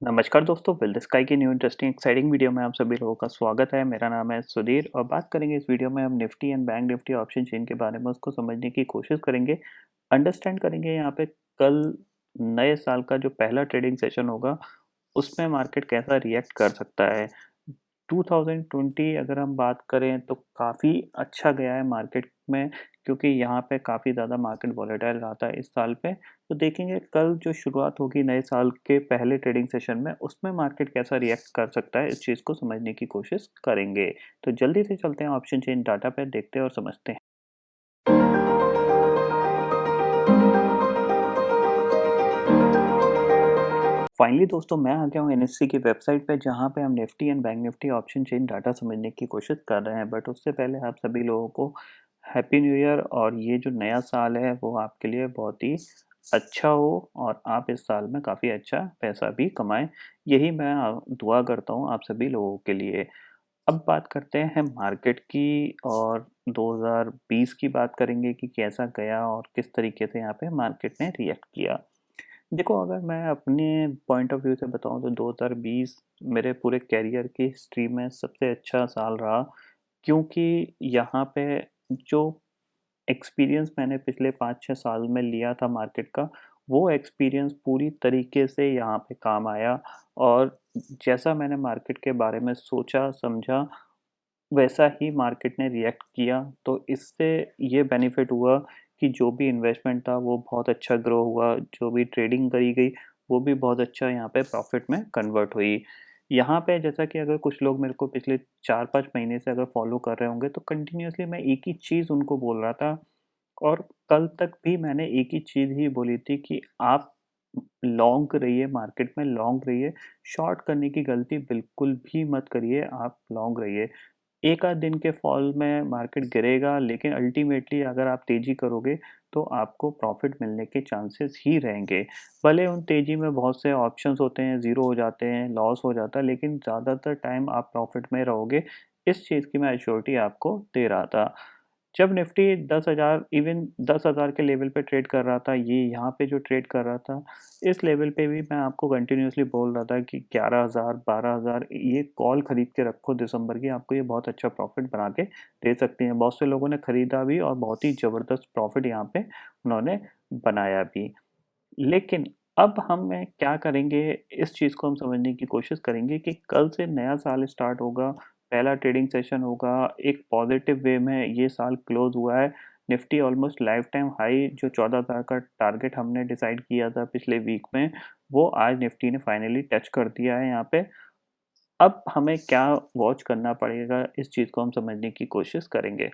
नमस्कार दोस्तों, build sky की न्यू इंटरेस्टिंग एक्साइटिंग वीडियो में आप सभी लोगों का स्वागत है। मेरा नाम है सुधीर और बात करेंगे इस वीडियो में हम Nifty and bank Nifty option chain के बारे में उसको समझने की कोशिश करेंगे। अंडरस्टैंड करेंगे यहाँ पे कल नए साल का जो पहला ट्रेडिंग सेशन होगा उसमें मार्केट कैसा रिएक्ट कर सकता है। 2020 अगर हम बात करें तो काफ़ी अच्छा गया है मार्केट में, क्योंकि यहाँ पे काफ़ी ज़्यादा मार्केट वॉलेटाइल रहा था इस साल पे। तो देखेंगे कल जो शुरुआत होगी नए साल के पहले ट्रेडिंग सेशन में उसमें मार्केट कैसा रिएक्ट कर सकता है, इस चीज़ को समझने की कोशिश करेंगे। तो जल्दी से चलते हैं ऑप्शन चेन डाटा पे, देखते हैं और समझते हैं। फाइनली दोस्तों मैं आ गया हूँ एनएससी की वेबसाइट पे, जहाँ पे हम Nifty and bank Nifty option chain data समझने की कोशिश कर रहे हैं। बट उससे पहले आप सभी लोगों को हैप्पी न्यू ईयर, और ये जो नया साल है वो आपके लिए बहुत ही अच्छा हो और आप इस साल में काफ़ी अच्छा पैसा भी कमाएं। यही मैं दुआ करता हूँ आप सभी लोगों के लिए। अब बात करते हैं मार्केट की, और 2020 की बात करेंगे कि कैसा गया और किस तरीके से यहाँ पे मार्केट ने रिएक्ट किया। देखो, अगर मैं अपने पॉइंट ऑफ व्यू से बताऊं तो 2020 मेरे पूरे करियर की हिस्ट्री में सबसे अच्छा साल रहा, क्योंकि यहाँ पे जो एक्सपीरियंस मैंने पिछले 5-6 साल में लिया था मार्केट का, वो एक्सपीरियंस पूरी तरीके से यहाँ पे काम आया। और जैसा मैंने मार्केट के बारे में सोचा समझा वैसा ही मार्केट ने रिएक्ट किया। तो इससे ये बेनिफिट हुआ कि जो भी इन्वेस्टमेंट था वो बहुत अच्छा ग्रो हुआ, जो भी ट्रेडिंग करी गई वो भी बहुत अच्छा यहाँ पे प्रॉफिट में कन्वर्ट हुई। यहाँ पे जैसा कि अगर कुछ लोग मेरे को पिछले 4-5 महीने से अगर फॉलो कर रहे होंगे तो कंटिन्यूअसली मैं एक ही चीज़ उनको बोल रहा था, और कल तक भी मैंने एक ही चीज़ ही बोली थी कि आप लॉन्ग रहिए, मार्केट में लॉन्ग रहिए। शॉर्ट करने की गलती बिल्कुल भी मत करिए, आप लॉन्ग रहिए। एक आध दिन के फॉल में मार्केट गिरेगा, लेकिन अल्टीमेटली अगर आप तेजी करोगे तो आपको प्रॉफिट मिलने के चांसेस ही रहेंगे। भले उन तेजी में बहुत से ऑप्शंस होते हैं, ज़ीरो हो जाते हैं, लॉस हो जाता है, लेकिन ज़्यादातर टाइम आप प्रॉफिट में रहोगे। इस चीज़ की मैं एश्योरिटी आपको दे रहा था। जब निफ्टी 10,000 इवन 10,000 के लेवल पे ट्रेड कर रहा था, ये यहाँ पे जो ट्रेड कर रहा था, इस लेवल पे भी मैं आपको कंटिन्यूअसली बोल रहा था कि 11,000 12,000 ये कॉल खरीद के रखो दिसंबर की, आपको ये बहुत अच्छा प्रॉफिट बना के दे सकती हैं। बहुत से लोगों ने खरीदा भी और बहुत ही ज़बरदस्त प्रॉफिट यहाँ पे उन्होंने बनाया भी। लेकिन अब हम क्या करेंगे, इस चीज़ को हम समझने की कोशिश करेंगे कि कल से नया साल स्टार्ट होगा, पहला ट्रेडिंग सेशन होगा, एक पॉजिटिव वे में ये साल क्लोज हुआ है। Nifty almost life time high जो 14,000 का टारगेट हमने डिसाइड किया था पिछले वीक में, वो आज निफ्टी ने फाइनली टच कर दिया है यहाँ पे। अब हमें क्या वॉच करना पड़ेगा, इस चीज़ को हम समझने की कोशिश करेंगे।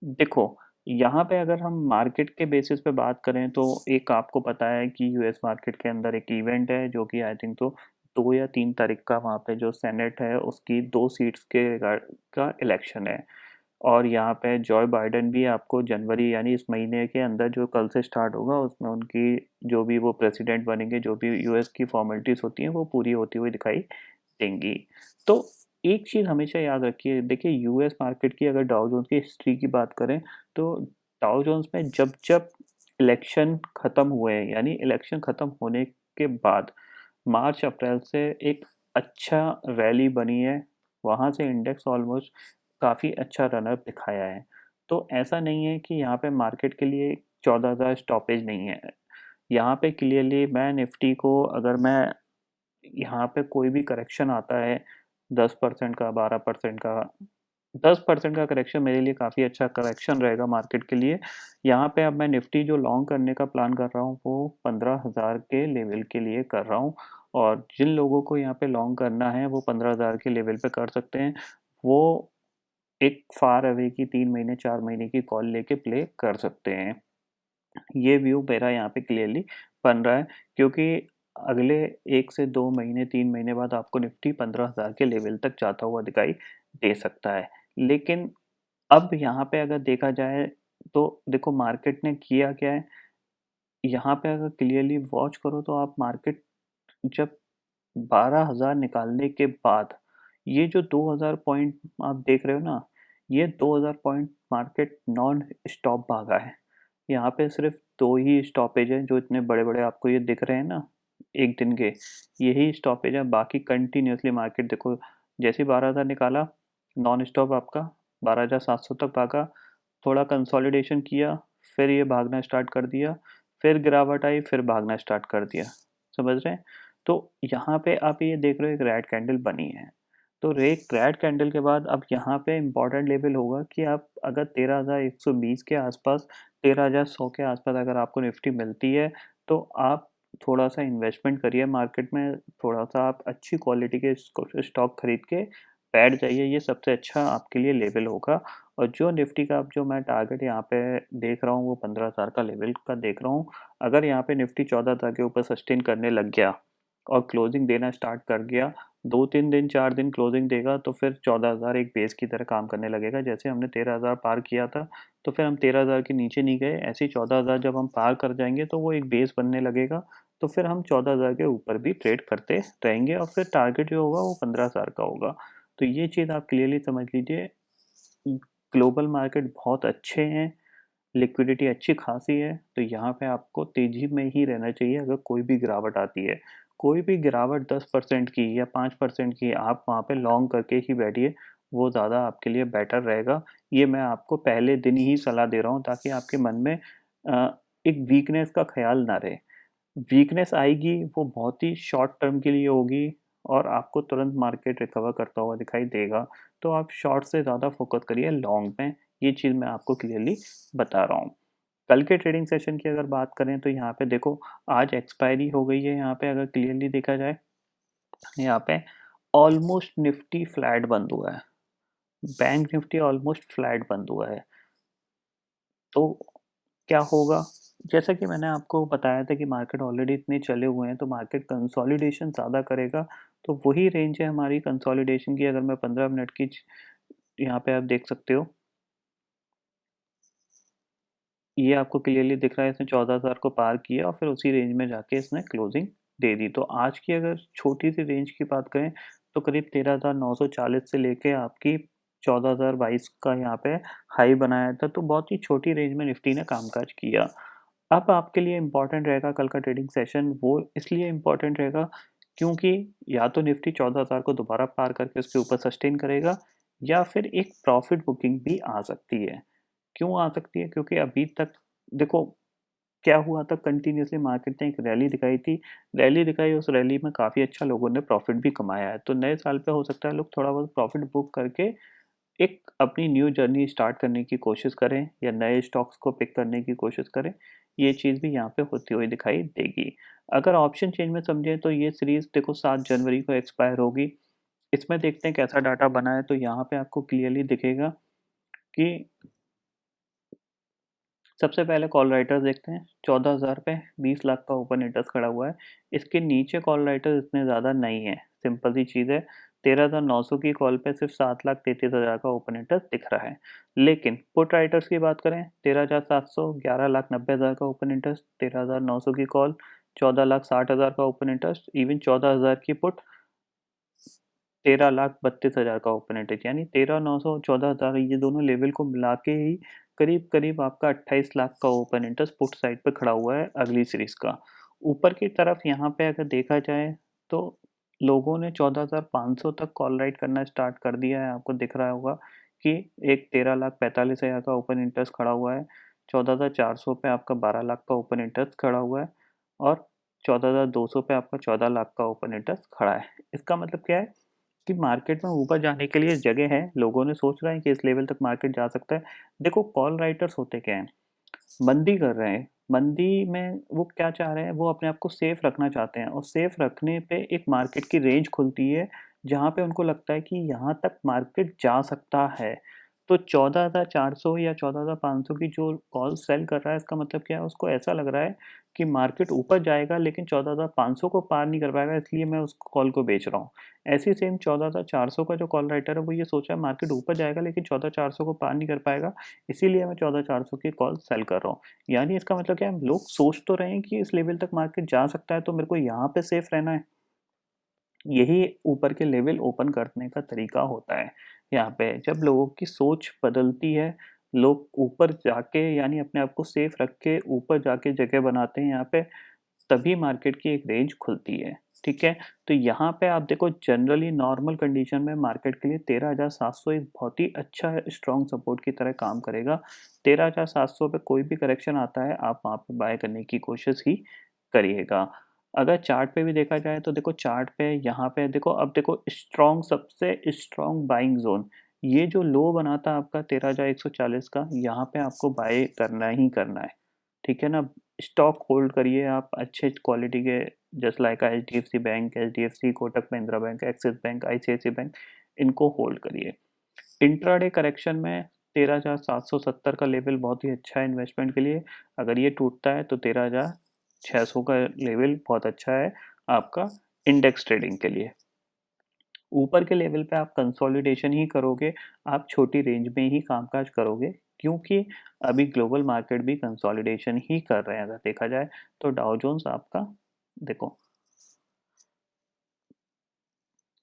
देखो, यहाँ पे अगर हम मार्केट के बेसिस पे बात करें तो एक आपको पता है कि यूएस मार्केट के अंदर एक इवेंट है जो कि आई थिंक तो 2 या 3 तारीख का वहाँ पे जो सेनेट है उसकी 2 सीट्स के का इलेक्शन है। और यहाँ पे जॉय बाइडेन भी आपको जनवरी यानी इस महीने के अंदर जो कल से स्टार्ट होगा उसमें उनकी जो भी वो प्रेसिडेंट बनेंगे, जो भी यूएस की फॉर्मेलिटीज़ होती हैं वो पूरी होती हुई दिखाई देंगी। तो एक चीज़ हमेशा याद रखिए, देखिए यूएस मार्केट की अगर डाउ जोन्स की हिस्ट्री की बात करें तो डाउ जोन्स में जब-जब इलेक्शन खत्म हुए हैं, यानी इलेक्शन खत्म होने के बाद मार्च अप्रैल से एक अच्छा रैली बनी है, वहाँ से इंडेक्स ऑलमोस्ट काफ़ी अच्छा रन अप दिखाया है। तो ऐसा नहीं है कि यहाँ पे मार्केट के लिए 14,000 स्टॉपेज नहीं है। यहाँ पे क्लियरली मैं निफ्टी को, अगर मैं यहाँ पे कोई भी करेक्शन आता है 10% का, 12% का, 10% का करेक्शन मेरे लिए काफ़ी अच्छा करेक्शन रहेगा मार्केट के लिए। यहाँ पे अब मैं निफ्टी जो लॉन्ग करने का प्लान कर रहा हूँ वो 15,000 के लेवल के लिए कर रहा हूँ, और जिन लोगों को यहाँ पे लॉन्ग करना है वो 15,000 के लेवल पे कर सकते हैं। वो एक फार अवे की 3 महीने 4 महीने की कॉल लेके प्ले कर सकते हैं। ये व्यू मेरा यहाँ पे क्लियरली बन रहा है, क्योंकि अगले 1 से 2 महीने 3 महीने बाद आपको निफ्टी 15,000 के लेवल तक जाता हुआ दिखाई दे सकता है। लेकिन अब यहाँ पे अगर देखा जाए तो देखो मार्केट ने किया क्या है, यहाँ पे अगर क्लियरली वॉच करो तो आप मार्केट जब 12,000 निकालने के बाद ये जो 2,000 पॉइंट आप देख रहे हो ना, ये 2,000 पॉइंट मार्केट नॉन स्टॉप भागा है। यहाँ पे सिर्फ 2 ही स्टॉपेज हैं जो इतने बड़े-बड़े आपको ये दिख रहे हैं ना, एक दिन के यही स्टॉपेज है, बाकी कंटिन्यूसली मार्केट देखो जैसे 12,000 निकाला नॉन स्टॉप आपका 12,700 तक भागा, थोड़ा कंसोलिडेशन किया, फिर ये भागना स्टार्ट कर दिया, फिर गिरावट आई, फिर भागना स्टार्ट कर दिया। समझ रहे हैं? तो यहाँ पे आप ये देख रहे हो एक रेड कैंडल बनी है। तो रेड कैंडल के बाद अब यहाँ पे इम्पोर्टेंट लेवल होगा कि आप अगर 13,120 के आसपास 13,100 के आसपास अगर आपको निफ्टी मिलती है तो आप थोड़ा सा इन्वेस्टमेंट करिए मार्केट में, थोड़ा सा आप अच्छी क्वालिटी के स्टॉक खरीद के बैठ जाइए, ये सबसे अच्छा आपके लिए लेवल होगा। और जो निफ्टी का अब जो मैं टारगेट यहाँ पे देख रहा हूँ वो 15,000 का लेवल का देख रहा हूँ। अगर यहाँ पे निफ्टी 14,000 के ऊपर सस्टेन करने लग गया और क्लोजिंग देना स्टार्ट कर गया, 2-3 दिन 4 दिन क्लोजिंग देगा तो फिर 14,000 एक बेस की तरह काम करने लगेगा। जैसे हमने 13,000 पार किया था तो फिर हम 13,000 के नीचे नहीं गए, ऐसे ही 14,000 जब हम पार कर जाएंगे तो वो एक बेस बनने लगेगा, तो फिर हम 14,000 के ऊपर भी ट्रेड करते रहेंगे और फिर टारगेट जो होगा वो 15,000 का होगा। तो ये चीज़ आप क्लियरली समझ लीजिए। ग्लोबल मार्केट बहुत अच्छे हैं, लिक्विडिटी अच्छी खासी है, तो यहाँ पे आपको तेजी में ही रहना चाहिए। अगर कोई भी गिरावट आती है, कोई भी गिरावट 10% की या 5% की, आप वहाँ पे लॉन्ग करके ही बैठिए, वो ज़्यादा आपके लिए बेटर रहेगा। ये मैं आपको पहले दिन ही सलाह दे रहा हूँ ताकि आपके मन में एक वीकनेस का ख्याल ना रहे। वीकनेस आएगी वो बहुत ही शॉर्ट टर्म के लिए होगी और आपको तुरंत मार्केट रिकवर करता हुआ दिखाई देगा। तो आप शॉर्ट से ज़्यादा फोकस करिए लॉन्ग में, ये चीज़ मैं आपको क्लियरली बता रहा हूँ। कल के ट्रेडिंग सेशन की अगर बात करें तो यहाँ पे देखो आज एक्सपायरी हो गई है, यहाँ पे अगर क्लियरली देखा जाए यहाँ पे ऑलमोस्ट निफ्टी फ्लैट बंद हुआ है, बैंक निफ्टी ऑलमोस्ट फ्लैट बंद हुआ है। तो क्या होगा? जैसा कि मैंने आपको बताया था कि मार्केट ऑलरेडी इतने चले हुए हैं तो मार्केट कंसोलिडेशन ज़्यादा करेगा। तो वही रेंज है हमारी कंसोलिडेशन की। अगर मैं 15 मिनट की यहाँ पे आप देख सकते हो, ये आपको क्लियरली दिख रहा है इसने 14,000 को पार किया और फिर उसी रेंज में जाके इसने क्लोजिंग दे दी। तो आज की अगर छोटी सी रेंज की बात करें तो करीब 13,940 से लेके आपकी 14,022 का यहाँ पे हाई बनाया था। तो बहुत ही छोटी रेंज में निफ्टी ने कामकाज किया। अब आपके लिए इम्पोर्टेंट रहेगा कल का ट्रेडिंग सेशन, वो इसलिए इम्पोर्टेंट रहेगा क्योंकि या तो निफ्टी 14,000 को दोबारा पार करके उसके ऊपर सस्टेन करेगा या फिर एक प्रॉफिट बुकिंग भी आ सकती है। क्यों आ सकती है? क्योंकि अभी तक देखो क्या हुआ था, कंटिन्यूअसली मार्केट ने एक रैली दिखाई थी, रैली दिखाई, उस रैली में काफ़ी अच्छा लोगों ने प्रॉफिट भी कमाया है। तो नए साल पे हो सकता है लोग थोड़ा बहुत प्रॉफिट बुक करके एक अपनी न्यू जर्नी स्टार्ट करने की कोशिश करें या नए स्टॉक्स को पिक करने की कोशिश करें। ये चीज़ भी यहाँ पे होती हुई दिखाई देगी। अगर ऑप्शन चेंज में समझें तो ये सीरीज़ देखो 7 जनवरी को एक्सपायर होगी। इसमें देखते हैं कैसा डाटा बना है। तो यहाँ पे आपको क्लियरली दिखेगा कि सबसे पहले कॉल राइटर्स देखते हैं। 14,000 पे 20 लाख का ओपन इंटरेस्ट खड़ा हुआ है। इसके नीचे कॉल राइटर्स इतने ज़्यादा नहीं है, सिंपल सी चीज़ है। 13,900 की कॉल पे सिर्फ 7,33,000 का ओपन इंटरेस्ट दिख रहा है। लेकिन पुट राइटर्स की बात करें 13,700 11,90,000 का ओपन इंटरेस्ट, 13,900 की कॉल 14,60,000 का ओपन इंटरेस्ट, इवन 14,000 की पुट 13,32,000 का ओपन इंटरेस्ट, यानी 13,900 14,000 ये दोनों लेवल को मिला के ही करीब करीब आपका 28 लाख का ओपन इंटरेस्ट पुट साइड पे खड़ा हुआ है अगली सीरीज का। ऊपर की तरफ यहाँ पे अगर देखा जाए तो लोगों ने 14,500 तक कॉल राइट करना स्टार्ट कर दिया है। आपको दिख रहा होगा कि एक 13,45,000 का ओपन इंटरेस्ट खड़ा हुआ है, 14,400 पे आपका 12 लाख का ओपन इंटरेस्ट खड़ा हुआ है और 14,200 पे आपका 14 लाख का ओपन इंटरेस्ट खड़ा है। इसका मतलब क्या है कि मार्केट में ऊपर जाने के लिए जगह है, लोगों ने सोच रहे हैं कि इस लेवल तक मार्केट जा सकता है। देखो कॉल राइटर्स होते क्या हैं, मंदी कर रहे हैं, मंदी में वो क्या चाह रहे हैं, वो अपने आप को सेफ रखना चाहते हैं और सेफ रखने पे एक मार्केट की रेंज खुलती है जहाँ पे उनको लगता है कि यहाँ तक मार्केट जा सकता है। तो 14,400 या 14,500 की जो कॉल सेल कर रहा है इसका मतलब क्या है, उसको ऐसा लग रहा है कि मार्केट ऊपर जाएगा लेकिन 14,500 को पार नहीं कर पाएगा, इसलिए मैं उस कॉल को बेच रहा हूँ। ऐसी सेम 14,400 का जो कॉल राइटर है वो ये सोच रहा है मार्केट ऊपर जाएगा लेकिन 14,400 को पार नहीं कर पाएगा, इसीलिए मैं 14,400 की कॉल सेल कर रहा हूँ। यानी इसका मतलब क्या है, लोग सोच तो रहे हैं कि इस लेवल तक मार्केट जा सकता है तो मेरे को यहाँ पे सेफ रहना है। यही ऊपर के लेवल ओपन करने का तरीका होता है। यहाँ पे जब लोगों की सोच बदलती है, लोग ऊपर जाके यानी अपने आप को सेफ रख के ऊपर जाके जगह बनाते हैं यहाँ पे, तभी मार्केट की एक रेंज खुलती है, ठीक है। तो यहाँ पे आप देखो जनरली नॉर्मल कंडीशन में मार्केट के लिए 13,700 एक बहुत ही अच्छा स्ट्रॉन्ग सपोर्ट की तरह काम करेगा। 13,700 पे कोई भी करेक्शन आता है आप वहाँ पे बाय करने की कोशिश ही करिएगा। अगर चार्ट पे भी देखा जाए तो देखो चार्ट पे यहाँ पे देखो, अब देखो स्ट्रॉन्ग, सबसे स्ट्रॉन्ग बाइंग जोन ये जो लो बना था आपका 13,140 का, यहाँ पे आपको बाय करना ही करना है, ठीक है ना। स्टॉक होल्ड करिए आप अच्छे क्वालिटी के, just like HDFC bank, HDFC, Kotak Mahindra bank, axis bank, ICICI bank, इनको होल्ड करिए। इंट्राडे करेक्शन में 13,770 का लेवल बहुत ही अच्छा है इन्वेस्टमेंट के लिए। अगर ये टूटता है तो 13,600 का लेवल बहुत अच्छा है आपका इंडेक्स ट्रेडिंग के लिए। ऊपर के लेवल पे आप कंसोलिडेशन ही करोगे, आप छोटी रेंज में ही कामकाज करोगे, क्योंकि अभी ग्लोबल मार्केट भी कंसोलिडेशन ही कर रहे हैं अगर देखा जाए तो। डाउ जोन्स आपका देखो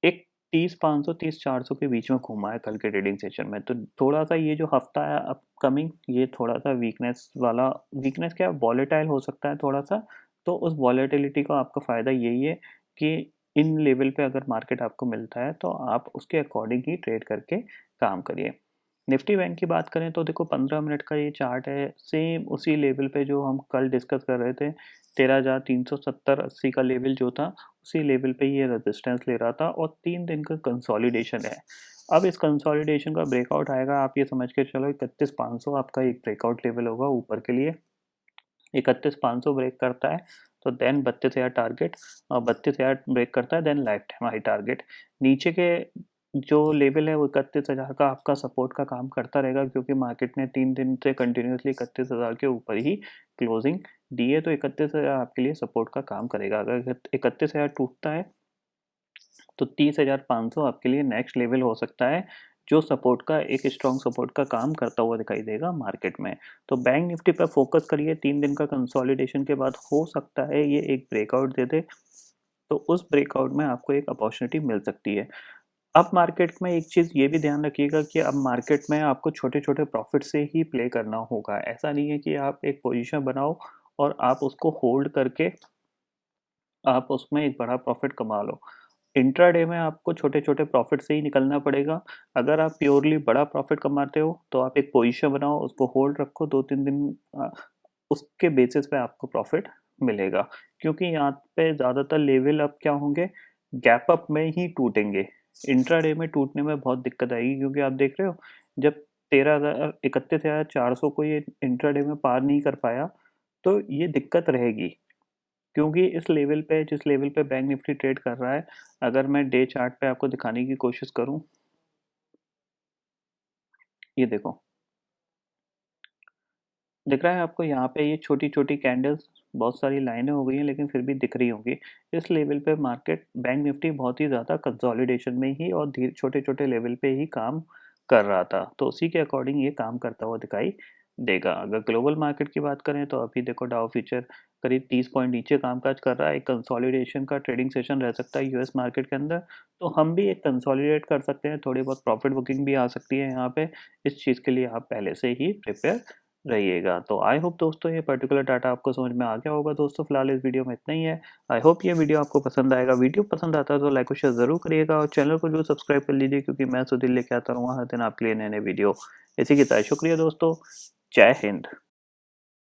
एक 30,500 30,400 के बीच में घूमा है कल के ट्रेडिंग सेशन में। तो थोड़ा सा ये जो हफ्ता है अपकमिंग, ये थोड़ा सा वीकनेस वाला, वीकनेस क्या वॉलेटाइल हो सकता है थोड़ा सा। तो उस वॉलेटिलिटी का आपका फ़ायदा यही है कि इन लेवल पे अगर मार्केट आपको मिलता है तो आप उसके अकॉर्डिंग ही ट्रेड करके काम करिए। निफ्टी बैंक की बात करें तो देखो 15 मिनट का ये चार्ट है, सेम उसी लेवल पे जो हम कल डिस्कस कर रहे थे, 13,370-80 का लेवल जो था, उसी लेवल पे ये रेजिस्टेंस ले रहा था और 3 दिन का कंसोलिडेशन है। अब इस कंसोलिडेशन का ब्रेकआउट आएगा, आप ये समझ के चलो 31,500 आपका एक ब्रेकआउट लेवल होगा ऊपर के लिए। 31,500 ब्रेक करता है तो देन 32,000 टारगेट, और 32,000 ब्रेक करता है then life time high target. नीचे के जो लेवल है वो 31,000 का आपका सपोर्ट का काम करता रहेगा, क्योंकि मार्केट ने 3 दिन से कंटिन्यूसली 31,000 के ऊपर ही क्लोजिंग दी है। तो 31,000 आपके लिए सपोर्ट का काम करेगा। अगर 31,000 टूटता है तो 30,500 आपके लिए नेक्स्ट लेवल हो सकता है, जो सपोर्ट का एक स्ट्रॉन्ग सपोर्ट का काम करता हुआ दिखाई देगा मार्केट में। तो बैंक निफ्टी पर फोकस करिए, 3 दिन का कंसोलिडेशन के बाद हो सकता है ये एक ब्रेकआउट दे दे, तो उस ब्रेकआउट में आपको एक अपॉर्चुनिटी मिल सकती है। अब मार्केट में एक चीज़ ये भी ध्यान रखिएगा कि अब मार्केट में आपको छोटे-छोटे प्रॉफिट से ही प्ले करना होगा। ऐसा नहीं है कि आप एक पोजीशन बनाओ और आप उसको होल्ड करके आप उसमें एक बड़ा प्रॉफिट कमा लो। इंट्राडे में आपको छोटे-छोटे प्रॉफिट से ही निकलना पड़ेगा। अगर आप प्योरली बड़ा प्रॉफिट कमाते हो तो आप एक पोजीशन बनाओ, उसको होल्ड रखो 2-3 दिन, उसके बेसिस पे आपको प्रॉफिट मिलेगा। क्योंकि यहाँ पे ज़्यादातर लेवल अब क्या होंगे, गैप अप में ही टूटेंगे। इंट्राडे में टूटने में बहुत दिक्कत आएगी, क्योंकि आप देख रहे हो जब 31,400 को ये इंट्राडे में पार नहीं कर पाया तो ये दिक्कत रहेगी। क्योंकि इस लेवल पे, जिस लेवल पे बैंक निफ्टी ट्रेड कर रहा है, अगर मैं डे चार्ट पे आपको दिखाने की कोशिश करूं, ये देखो दिख रहा है आपको यहाँ पे ये छोटी-छोटी कैंडल्स, बहुत सारी लाइनें हो गई हैं लेकिन फिर भी दिख रही होंगी। इस लेवल पे मार्केट बैंक निफ्टी बहुत ही ज़्यादा कंसोलिडेशन में ही और धीरे छोटे-छोटे लेवल पे ही काम कर रहा था। तो उसी के अकॉर्डिंग ये काम करता हुआ दिखाई देगा। अगर ग्लोबल मार्केट की बात करें तो अभी देखो डाउ फ्यूचर करीब 30 पॉइंट नीचे कामकाज कर रहा है। एक कंसोलिडेशन का ट्रेडिंग सेशन रह सकता है यूएस मार्केट के अंदर। तो हम भी एक कंसोलिडेट कर सकते हैं, थोड़ी बहुत प्रॉफिट बुकिंग भी आ सकती है यहाँ पे। इस चीज़ के लिए आप पहले से ही प्रिपेयर रहिएगा। तो आई होप दोस्तों ये पर्टिकुलर डाटा आपको समझ में आ गया होगा। दोस्तों फिलहाल इस वीडियो में इतना ही है। आई होप ये वीडियो आपको पसंद आएगा। वीडियो पसंद आता है तो लाइक और शेयर ज़रूर करिएगा और चैनल को जो सब्सक्राइब कर लीजिए, क्योंकि मैं सुधीर लेके आता रहूँगा हर दिन आपके लिए नए-नए वीडियो इसी की तरह। शुक्रिया दोस्तों, जय हिंद।